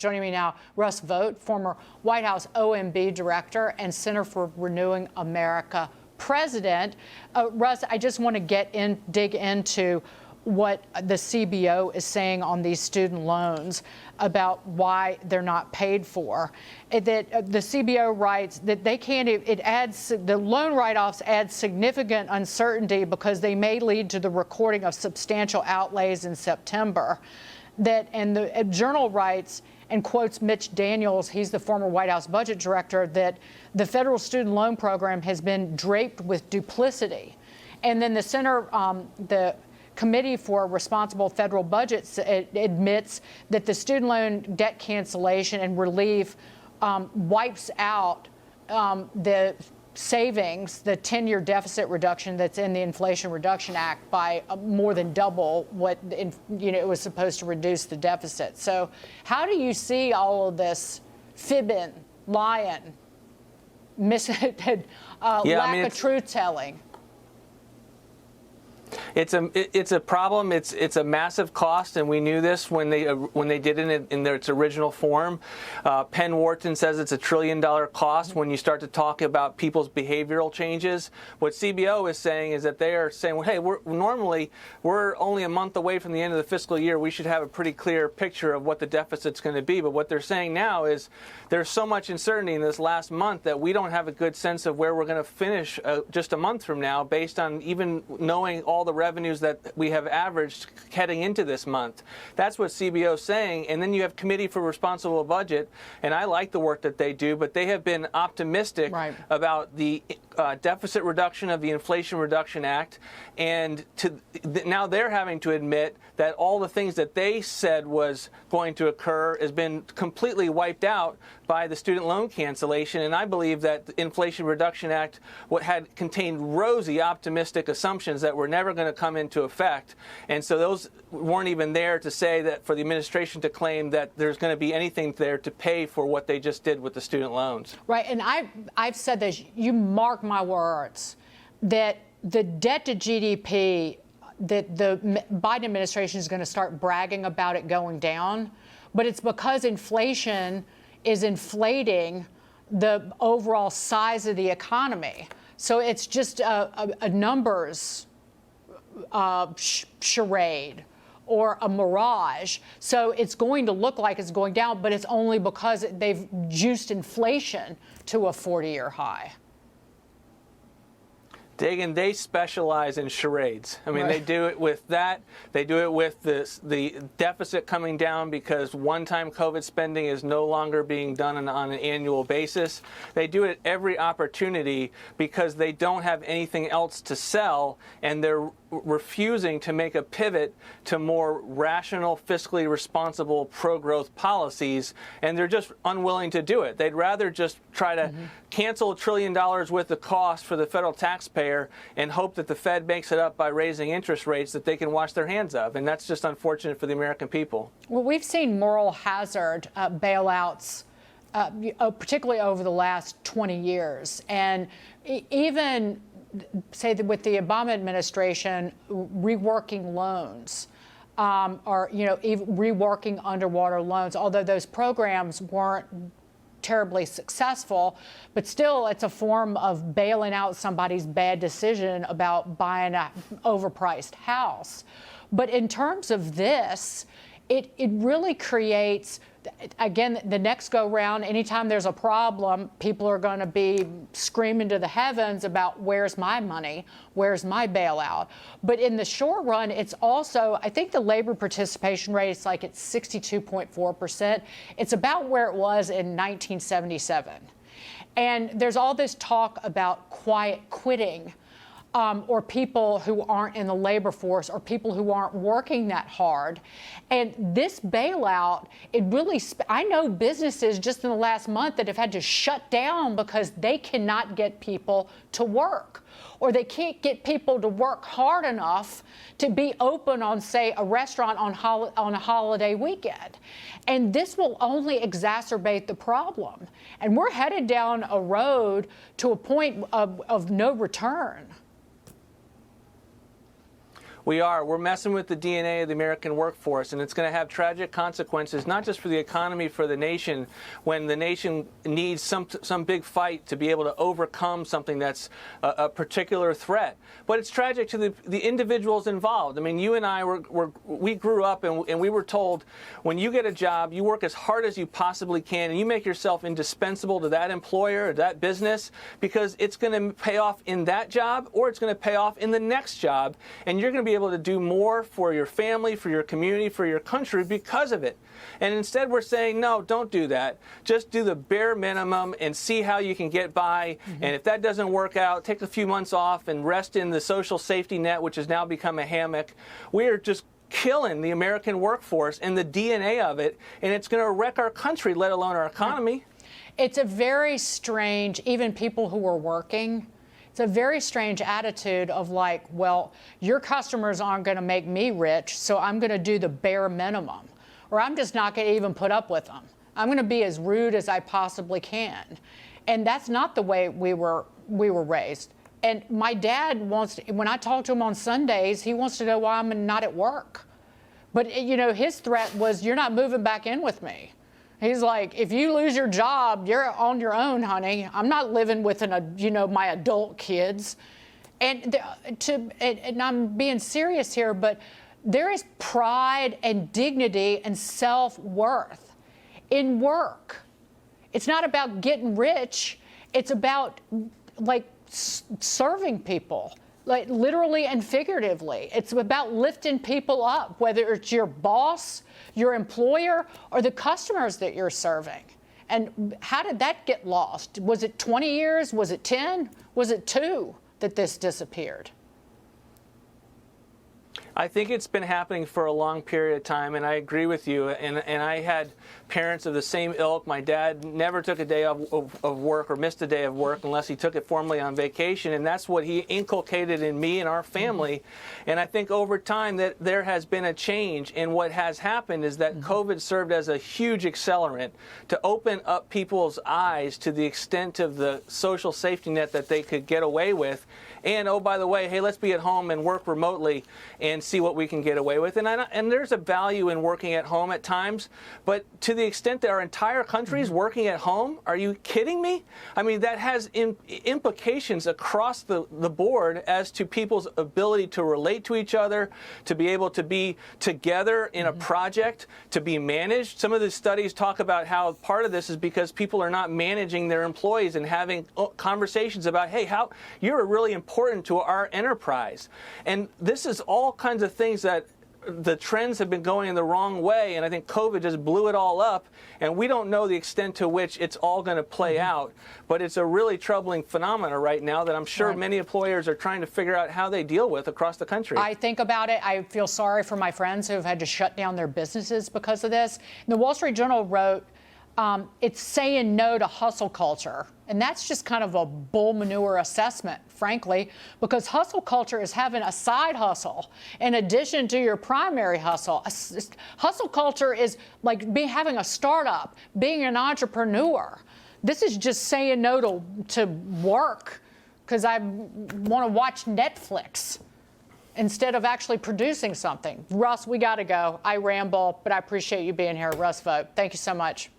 Joining me now, Russ Vought, former White House OMB director and Center for Renewing America president. Russ, I just want to dig into what the CBO is saying on these student loans about why they're not paid for. That the CBO writes that they can't. The loan write-offs add significant uncertainty because they may lead to the recording of substantial outlays in September. And the Journal writes and quotes Mitch Daniels, he's the former White House budget director, that the federal student loan program has been draped with duplicity. And then the Committee for Responsible Federal Budgets admits that the student loan debt cancellation and relief wipes out the savings, the 10-year deficit reduction that's in the Inflation Reduction Act by more than double what it was supposed to reduce the deficit. So how do you see all of this fibbing, lying, lack of truth-telling? It's a problem. It's a massive cost, and we knew this when they did it in its original form. Penn Wharton says it's $1 trillion cost when you start to talk about people's behavioral changes. What CBO is saying is that they are saying, well, hey, we're only a month away from the end of the fiscal year. We should have a pretty clear picture of what the deficit's going to be. But what they're saying now is there's so much uncertainty in this last month that we don't have a good sense of where we're going to finish just a month from now, based on even knowing all the revenues that we have averaged heading into this month. That's what CBO is saying. And then you have Committee for Responsible Budget, and I like the work that they do, but they have been optimistic about the deficit reduction of the Inflation Reduction Act, and now they're having to admit that all the things that they said was going to occur has been completely wiped out by the student loan cancellation. And I believe that the Inflation Reduction Act had contained rosy, optimistic assumptions that were never going to come into effect. And so those weren't even there to say that for the administration to claim that there's going to be anything there to pay for what they just did with the student loans. Right. And I've said this, you mark my words, that the debt to GDP, that the Biden administration is going to start bragging about it going down, but it's because inflation is inflating the overall size of the economy. So it's just a numbers charade or a mirage. So it's going to look like it's going down, but it's only because they've juiced inflation to a 40-year high. Dagan, they specialize in charades. I mean, They do it with that. They do it with the deficit coming down because one-time COVID spending is no longer being done on an annual basis. They do it every opportunity because they don't have anything else to sell, and they're refusing to make a pivot to more rational, fiscally responsible, pro-growth policies, and they're just unwilling to do it. They'd rather just try to cancel $1 trillion worth of cost for the federal taxpayer and hope that the Fed makes it up by raising interest rates that they can wash their hands of, and that's just unfortunate for the American people. Well, we've seen moral hazard bailouts, particularly over the last 20 years, and even say that with the Obama administration, reworking loans, or reworking underwater loans, although those programs weren't terribly successful, but still it's a form of bailing out somebody's bad decision about buying an overpriced house. But in terms of this, it really creates, again, the next go round, anytime there's a problem, people are going to be screaming to the heavens about where's my money, where's my bailout. But in the short run, it's also, I think the labor participation rate is like it's 62.4%. It's about where it was in 1977. And there's all this talk about quiet quitting. Or people who aren't in the labor force, or people who aren't working that hard. And this bailout, it really, I know businesses just in the last month that have had to shut down because they cannot get people to work, or they can't get people to work hard enough to be open on, say, a restaurant on a holiday weekend. And this will only exacerbate the problem. And we're headed down a road to a point of no return. We are. We're messing with the DNA of the American workforce, and it's going to have tragic consequences, not just for the economy, for the nation, when the nation needs some big fight to be able to overcome something that's a particular threat. But it's tragic to the individuals involved. I mean, you and I we grew up and we were told, when you get a job, you work as hard as you possibly can, and you make yourself indispensable to that employer or that business, because it's going to pay off in that job, or it's going to pay off in the next job, and you're going to be able to do more for your family, for your community, for your country because of it. And instead we're saying, no, don't do that. Just do the bare minimum and see how you can get by. And if that doesn't work out, take a few months off and rest in the social safety net, which has now become a hammock. We are just killing the American workforce and the DNA of it, and it's going to wreck our country, let alone our economy. It's a very strange, even people who are working, it's a very strange attitude of like, well, your customers aren't going to make me rich, so I'm going to do the bare minimum, or I'm just not going to even put up with them. I'm going to be as rude as I possibly can. And that's not the way we were raised. And my dad wants to, when I talk to him on Sundays, he wants to know why I'm not at work. But, you know, his threat was, you're not moving back in with me. He's like, if you lose your job, you're on your own, honey. I'm not living with my adult kids. And I'm being serious here, but there is pride and dignity and self-worth in work. It's not about getting rich. It's about like serving people, like literally and figuratively. It's about lifting people up, whether it's your boss, your employer, or the customers that you're serving. And how did that get lost? Was it 20 years? Was it 10? Was it 2 that this disappeared? I think it's been happening for a long period of time, and I agree with you. And I had parents of the same ilk. My dad never took a day of work or missed a day of work unless he took it formally on vacation, and that's what he inculcated in me and our family. And I think over time that there has been a change, and what has happened is that COVID served as a huge accelerant to open up people's eyes to the extent of the social safety net that they could get away with. And, oh, by the way, hey, let's be at home and work remotely and see what we can get away with. And there's a value in working at home at times, but to the extent that our entire country is working at home, are you kidding me? I mean, that has implications across the board as to people's ability to relate to each other, to be able to be together in a project, to be managed. Some of the studies talk about how part of this is because people are not managing their employees and having conversations about, hey, how you're really important to our enterprise. And this is all kinds of things that the trends have been going in the wrong way, and I think COVID just blew it all up, and we don't know the extent to which it's all going to play out, but it's a really troubling phenomenon right now that I'm sure many employers are trying to figure out how they deal with across the country. I think about it. I feel sorry for my friends who have had to shut down their businesses because of this. The Wall Street Journal wrote, it's saying no to hustle culture. And that's just kind of a bull manure assessment, frankly, because hustle culture is having a side hustle in addition to your primary hustle. Hustle culture is like having a startup, being an entrepreneur. This is just saying no to work because I want to watch Netflix instead of actually producing something. Russ, we got to go. I ramble, but I appreciate you being here. Russ Vought, thank you so much.